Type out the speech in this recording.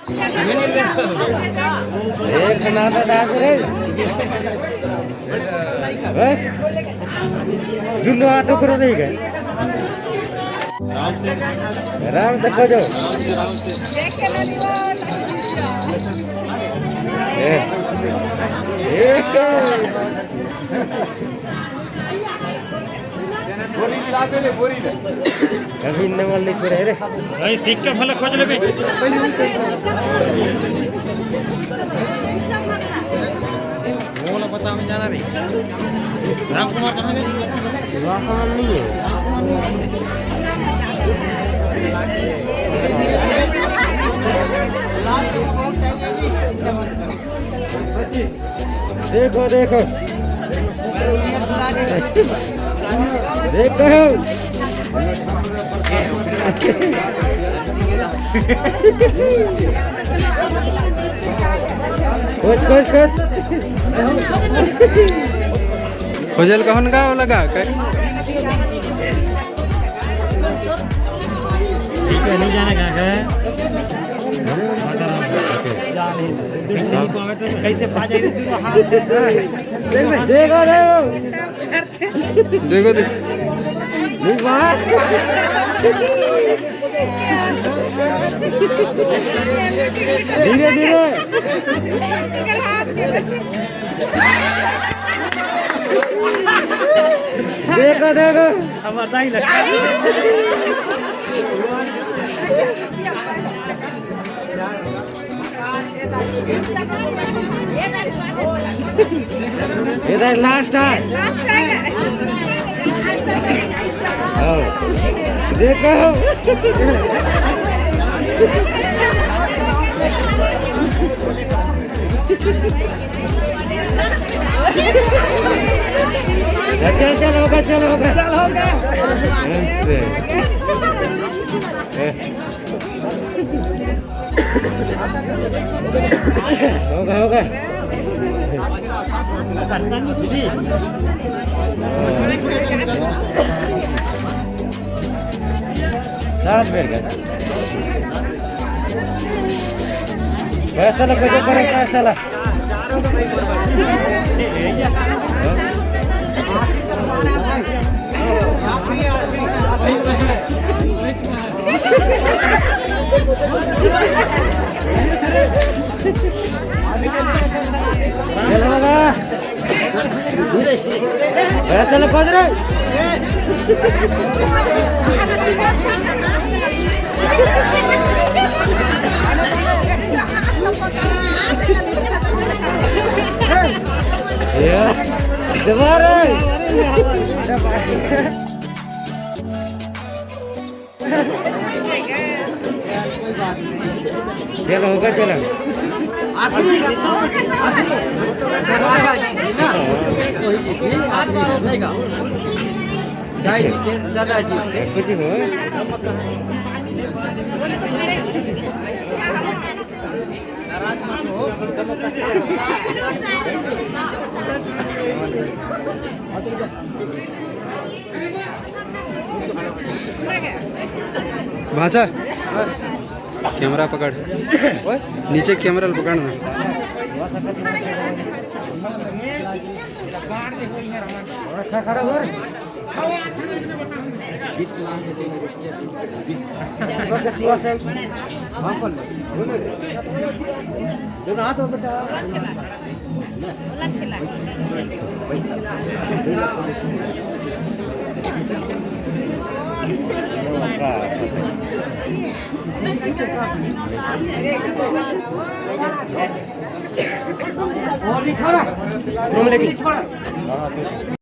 एक नाता डाक रे जुल्लो आटो करो नहीं गए राम से खोजो कभी नवल नहीं करे रे भाई सिक्का फल खोज लेबे बोला पता में जाना रे राम कुमार कहां गए वहां नहीं है देखो देखो देखो खोज खोज खोज खोजल कहन का लगा नहीं जाना कहां है कैसे पा जाएगी देखो देखो देखो देख धीरे धीरे देखो देखो हमारा ही लगता इधर लास्ट है देखो चल होगा होगा सात बेर का फैसला कैसे करें फैसला फैसला खोज रहे दोबारा चलो होगा चलो दादाजी कुछ हो भाचा कैमरा पकड़ नीचे कैमरा पकड़ना खड़ा हो हाथ बेटा छोड़ा